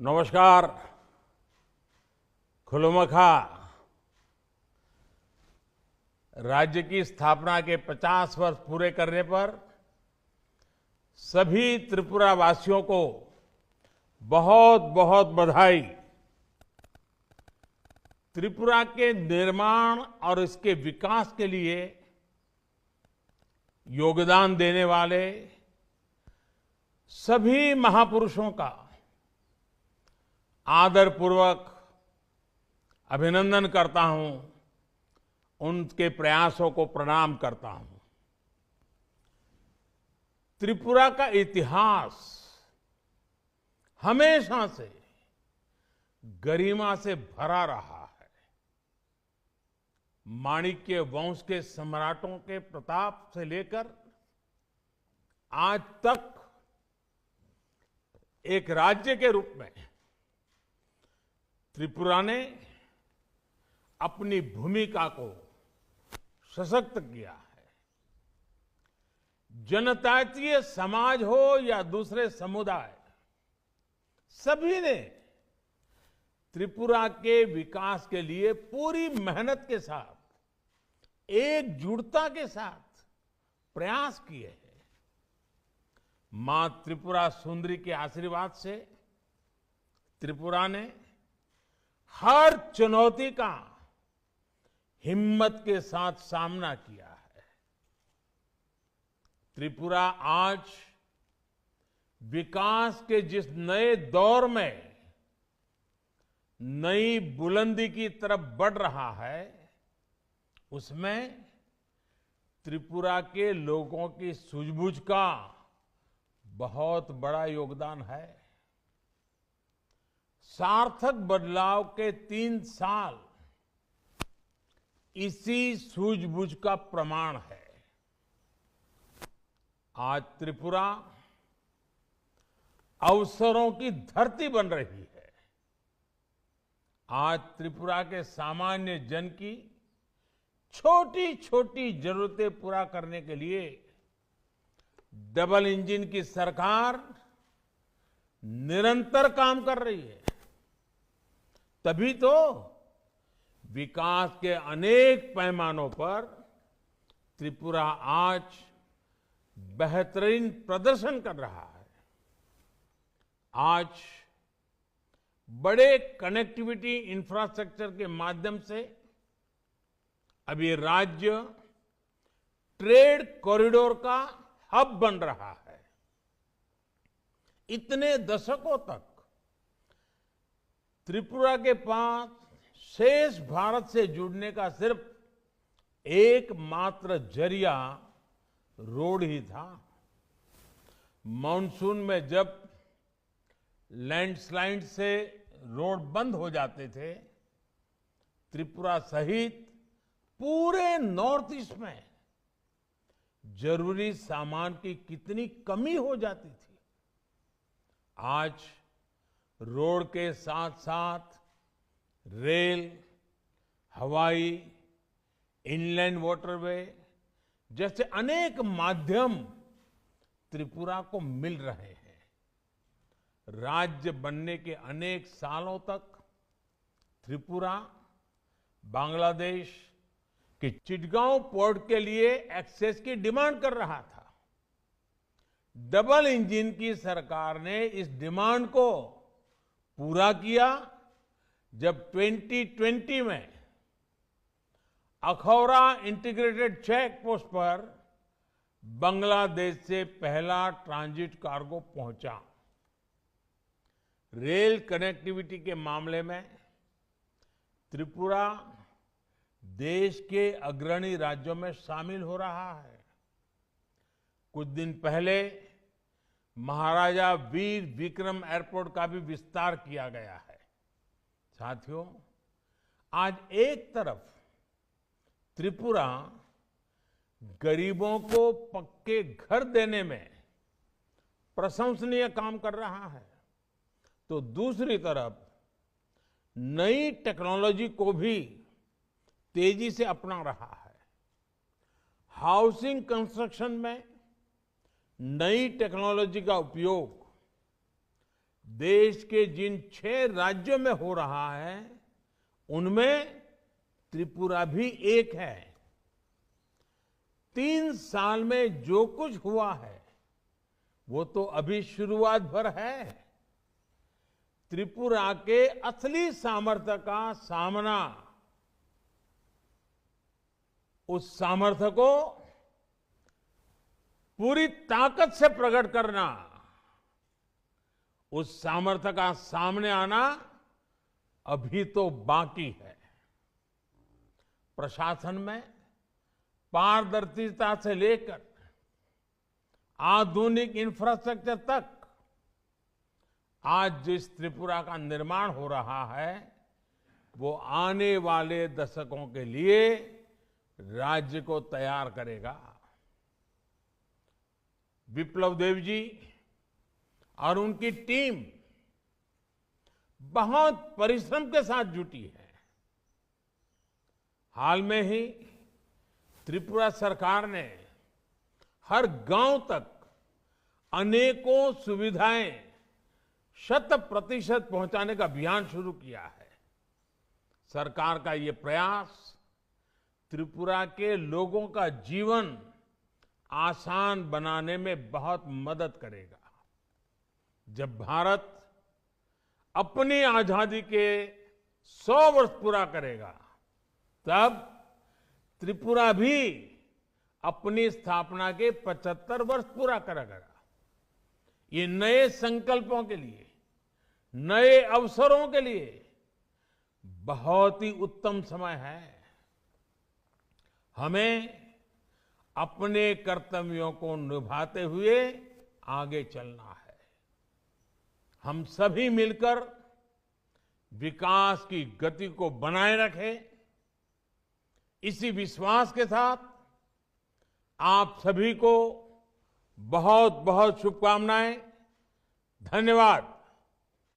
नमस्कार। खुलुमखा। राज्य की स्थापना के 50 वर्ष पूरे करने पर सभी त्रिपुरा वासियों को बहुत बहुत बधाई। त्रिपुरा के निर्माण और इसके विकास के लिए योगदान देने वाले सभी महापुरुषों का आदरपूर्वक अभिनंदन करता हूं, उनके प्रयासों को प्रणाम करता हूं। त्रिपुरा का इतिहास हमेशा से गरिमा से भरा रहा है। माणिक्य वंश के सम्राटों के प्रताप से लेकर आज तक एक राज्य के रूप में त्रिपुरा ने अपनी भूमिका को सशक्त किया है। जनजातीय समाज हो या दूसरे समुदाय, सभी ने त्रिपुरा के विकास के लिए पूरी मेहनत के साथ, एकजुटता के साथ प्रयास किए हैं। मां त्रिपुरा सुंदरी के आशीर्वाद से त्रिपुरा ने हर चुनौती का हिम्मत के साथ सामना किया है। त्रिपुरा आज विकास के जिस नए दौर में नई बुलंदी की तरफ बढ़ रहा है, उसमें त्रिपुरा के लोगों की सूझबूझ का बहुत बड़ा योगदान है। सार्थक बदलाव के 3 साल इसी सूझबूझ का प्रमाण है। आज त्रिपुरा अवसरों की धरती बन रही है। आज त्रिपुरा के सामान्य जन की छोटी छोटी जरूरतें पूरा करने के लिए डबल इंजन की सरकार निरंतर काम कर रही है। तभी तो विकास के अनेक पैमानों पर त्रिपुरा आज बेहतरीन प्रदर्शन कर रहा है। आज बड़े कनेक्टिविटी इंफ्रास्ट्रक्चर के माध्यम से अब ये राज्य ट्रेड कॉरिडोर का हब बन रहा है। इतने दशकों तक त्रिपुरा के पास शेष भारत से जुड़ने का सिर्फ एकमात्र जरिया रोड ही था। मॉनसून में जब लैंडस्लाइड से रोड बंद हो जाते थे, त्रिपुरा सहित पूरे नॉर्थ ईस्ट में जरूरी सामान की कितनी कमी हो जाती थी। आज रोड के साथ साथ रेल, हवाई, इनलैंड वाटरवे जैसे अनेक माध्यम त्रिपुरा को मिल रहे हैं। राज्य बनने के अनेक सालों तक त्रिपुरा बांग्लादेश के चिटगांव पोर्ट के लिए एक्सेस की डिमांड कर रहा था। डबल इंजन की सरकार ने इस डिमांड को पूरा किया जब 2020 में अखौरा इंटीग्रेटेड चेक पोस्ट पर बांग्लादेश से पहला ट्रांजिट कार्गो पहुंचा। रेल कनेक्टिविटी के मामले में त्रिपुरा देश के अग्रणी राज्यों में शामिल हो रहा है। कुछ दिन पहले महाराजा वीर विक्रम एयरपोर्ट का भी विस्तार किया गया है। साथियों, आज एक तरफ त्रिपुरा गरीबों को पक्के घर देने में प्रशंसनीय काम कर रहा है, तो दूसरी तरफ नई टेक्नोलॉजी को भी तेजी से अपना रहा है। हाउसिंग कंस्ट्रक्शन में नई टेक्नोलॉजी का उपयोग देश के जिन 6 राज्यों में हो रहा है उनमें त्रिपुरा भी एक है। 3 साल में जो कुछ हुआ है वो तो अभी शुरुआत भर है। त्रिपुरा के असली सामर्थ्य का सामना, उस सामर्थ्य को पूरी ताकत से प्रकट करना, उस सामर्थ्य का सामने आना अभी तो बाकी है। प्रशासन में पारदर्शिता से लेकर आधुनिक इंफ्रास्ट्रक्चर तक आज जिस त्रिपुरा का निर्माण हो रहा है वो आने वाले दशकों के लिए राज्य को तैयार करेगा। विप्लव देव जी और उनकी टीम बहुत परिश्रम के साथ जुटी है। हाल में ही त्रिपुरा सरकार ने हर गांव तक अनेकों सुविधाएं 100% पहुंचाने का अभियान शुरू किया है। सरकार का ये प्रयास त्रिपुरा के लोगों का जीवन आसान बनाने में बहुत मदद करेगा। जब भारत अपनी आजादी के 100 वर्ष पूरा करेगा तब त्रिपुरा भी अपनी स्थापना के 75 वर्ष पूरा करेगा। ये नए संकल्पों के लिए, नए अवसरों के लिए बहुत ही उत्तम समय है। हमें अपने कर्तव्यों को निभाते हुए आगे चलना है। हम सभी मिलकर विकास की गति को बनाए रखें। इसी विश्वास के साथ आप सभी को बहुत बहुत शुभकामनाएं। धन्यवाद।